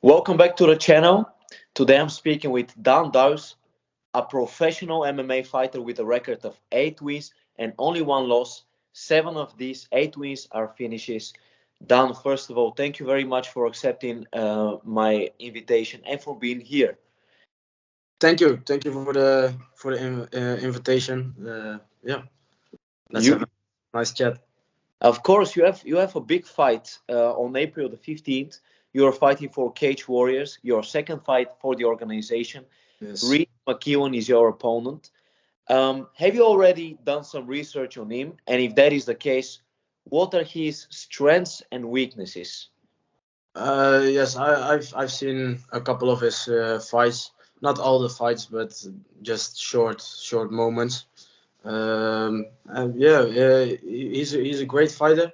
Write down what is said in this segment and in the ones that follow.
Welcome back to the channel. Today I'm speaking with Duijs, a professional MMA fighter with a record of 8 wins and only one loss. 7 of these 8 wins are finishes. Dan, first of all, thank you very much for accepting my invitation and for being here. Thank you for the invitation. Let's You, have a nice chat. of course, you have a big fight on April the 15th. You are fighting for Cage Warriors, your second fight for the organization. Yes. Reece McEwan is your opponent. Have you already done some research on him? And if that is the case, what are his strengths and weaknesses? Yes, I've seen a couple of his fights. Not all the fights, but just short moments. He's a great fighter.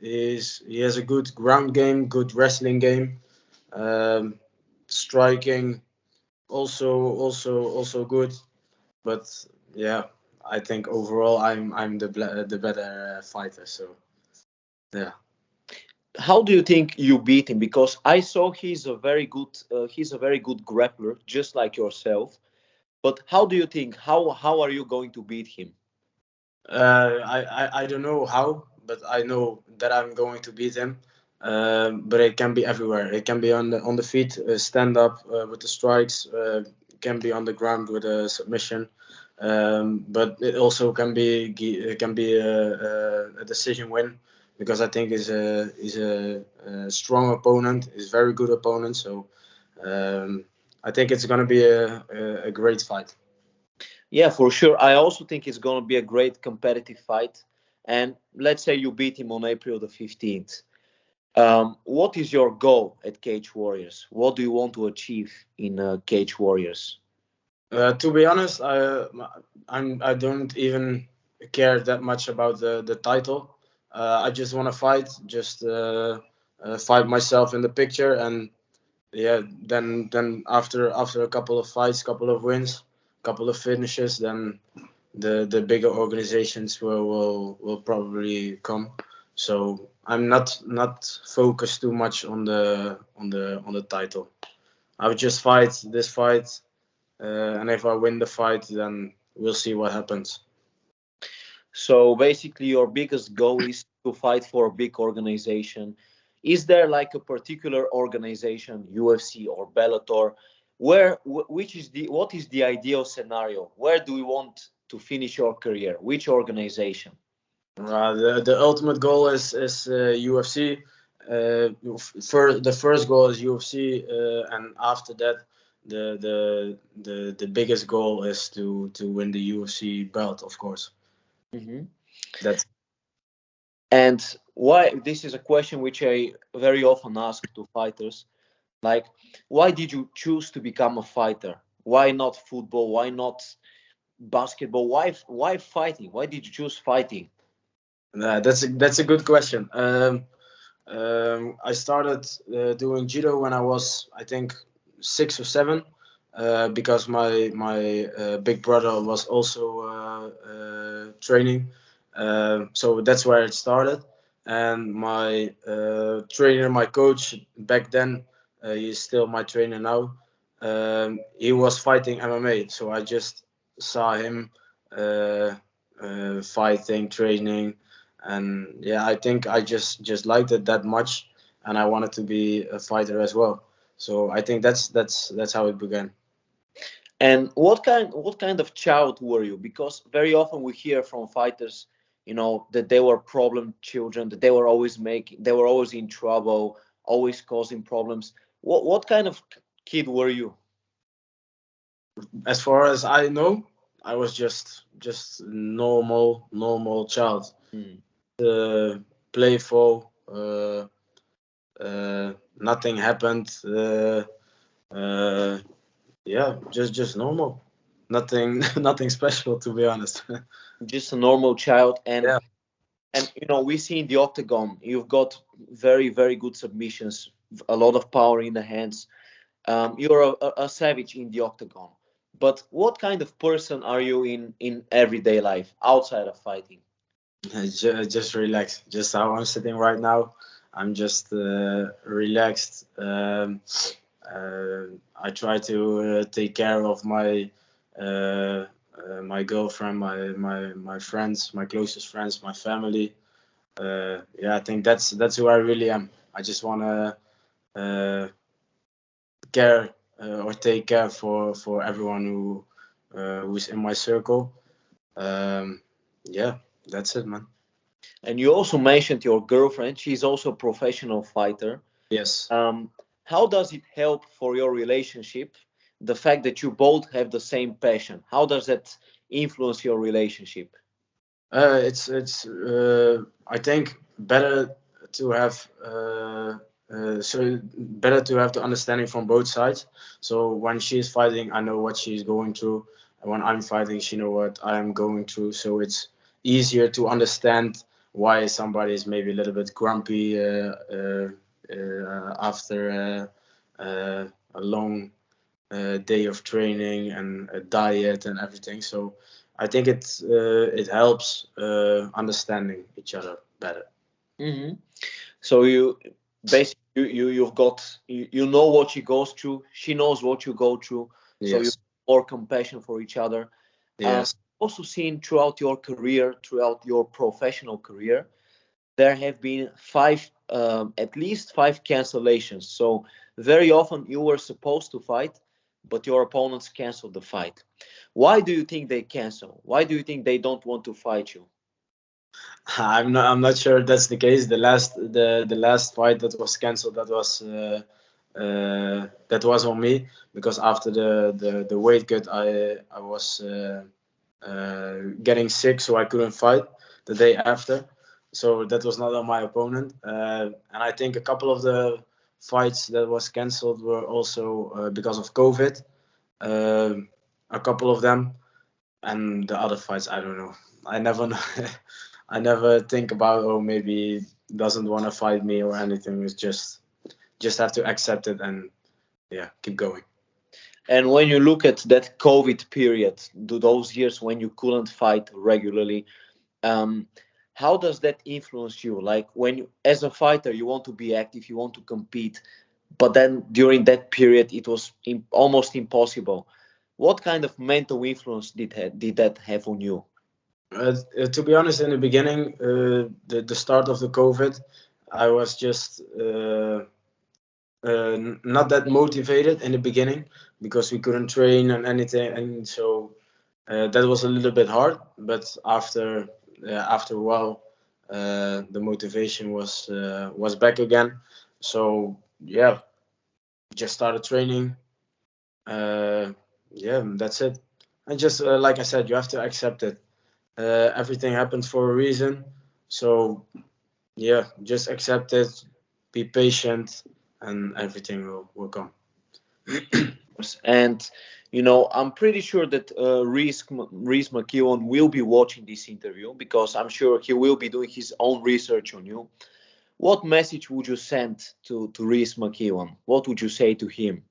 He has a good ground game, good wrestling game, um, striking also good. But yeah, I think overall I'm the better fighter. So yeah. How do you think you beat him? Because I saw he's a very good grappler, just like yourself. But how do you think? How are you going to beat him? I don't know how, but I know that I'm going to beat him. But it can be everywhere. It can be on the feet, stand up with the strikes. It can be on the ground with a submission. But it also can be a decision win because I think he's a strong opponent. He's a very good opponent. So I think it's gonna be a great fight. Yeah, for sure. I also think it's going to be a great competitive fight. And let's say you beat him on April the 15th. What is your goal at Cage Warriors? What do you want to achieve in Cage Warriors? To be honest, I don't even care that much about the title. I just want to fight, just fight myself in the picture, and yeah, then after a couple of fights, couple of wins, couple of finishes, then the bigger organizations will probably come. So I'm not focused too much on the title. I would just fight this fight, and if I win the fight, then we'll see what happens. So basically, your biggest goal is to fight for a big organization. Is there like a particular organization, UFC or Bellator, which is the what is the ideal scenario? Where do you want to finish your career? Which organization? The ultimate goal is UFC. For the first goal is UFC, and after that, the biggest goal is to win the UFC belt, of course. Mhm. That's And why? This is a question which I very often ask to fighters. Like, why did you choose to become a fighter? Why not football? Why not basketball? Why fighting? Why did you choose fighting? that's a good question. I started doing judo when I was, I think, 6 or 7, because my big brother was also training. So that's where it started. And my trainer, my coach back then, he's still my trainer now. He was fighting MMA, so I just saw him uh, fighting, training, and yeah, I think I just liked it that much, and I wanted to be a fighter as well. So I think that's how it began. And what kind of child were you? Because very often we hear from fighters, that they were problem children, that they were always in trouble, always causing problems. What kind of kid were you? As far as I know, I was just normal child, Hmm. uh, playful. Nothing happened. Uh, yeah, just normal. Nothing nothing special, to be honest. Just a normal child, and Yeah. we see in the octagon you've got very very good submissions, a lot of power in the hands. You're a savage in the octagon. But what kind of person are you in everyday life outside of fighting? Just relax. Just how I'm sitting right now. I'm just relaxed. I try to take care of my girlfriend, my friends, my closest friends, my family. Yeah, I think that's who I really am. I just wanna care or take care for everyone who's in my circle. Yeah, that's it, man. And you also mentioned your girlfriend. She's also a professional fighter. Yes. Um, how does it help for your relationship? The fact that you both have the same passion. How does that influence your relationship? It's I think better to have better to have the understanding from both sides. So when she's fighting, I know what she's going through, and when I'm fighting, she know what I'm going through. So it's easier to understand why somebody is maybe a little bit grumpy after a long day of training and a diet and everything. So I think it helps understanding each other better. Hmm. So you basically you've got you know what she goes through. She knows what you go through. So you Yes. have more compassion for each other. Yes. Also seen throughout your career, throughout your professional career, there have been at least five cancellations. So very often you were supposed to fight, but your opponents canceled the fight. Why do you think they cancel? Why do you think they don't want to fight you? I'm not sure that's the case. The last fight that was cancelled, that was on me, because after the weight cut I was getting sick, so I couldn't fight the day after. So that was not on my opponent. And I think a couple of the fights that was cancelled were also because of COVID. A couple of them, and the other fights I don't know. I never know. I never think about, oh, maybe he doesn't want to fight me or anything. It's just have to accept it and yeah, keep going. And when you look at that COVID period, those years when you couldn't fight regularly, um, how does that influence you? Like when you, as a fighter, you want to be active, you want to compete, but then during that period, it was almost impossible. What kind of mental influence did that have on you? To be honest, in the beginning, the start of the COVID, I was just not that motivated in the beginning because we couldn't train and anything, and so that was a little bit hard. But after a while, the motivation was back again. So yeah, just started training. Uh, yeah, that's it. And just like I said, you have to accept it. Everything happens for a reason. So yeah, just accept it, be patient, and everything will come. And I'm pretty sure that Reece McEwan will be watching this interview because I'm sure he will be doing his own research on you. What message would you send to Reece McEwan? What would you say to him?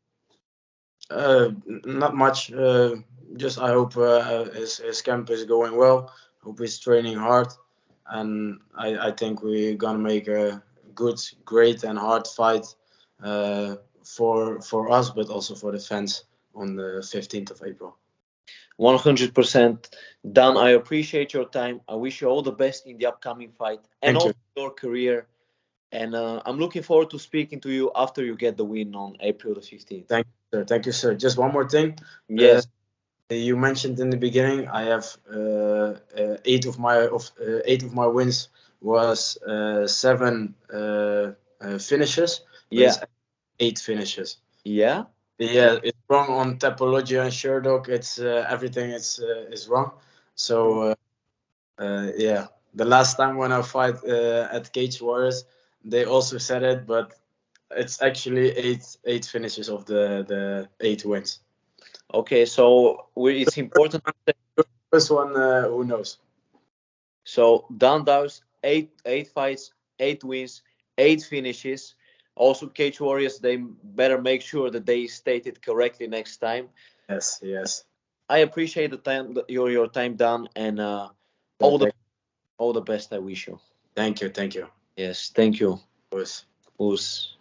Not much. Just I hope his camp is going well. Hope he's training hard, and I think we're gonna make a good, great, and hard fight for us, but also for the fans on the 15th of April. 100%. Dan, I appreciate your time. I wish you all the best in the upcoming fight and Thank you. also your career. And I'm looking forward to speaking to you after you get the win on April the 15th. Thank you, sir. Thank you, sir. Just one more thing. Yes. You mentioned in the beginning I have eight of my wins was seven finishes, but Yeah. it's eight finishes. Yeah. Yeah, it's wrong on Tapology and Sherdog. It's everything is wrong. So yeah, the last time when I fight at Cage Warriors, they also said it, but it's actually eight finishes of the eight wins. Okay. So it's important. First one, who knows? So Dan Duijs, eight fights, eight wins, eight finishes. Also, Cage Warriors, they better make sure that they state it correctly next time. Yes, yes. I appreciate the time, your time, Dan, and So all the best. I wish you. thank you, thank you. Yes, thank you. Pues. Us.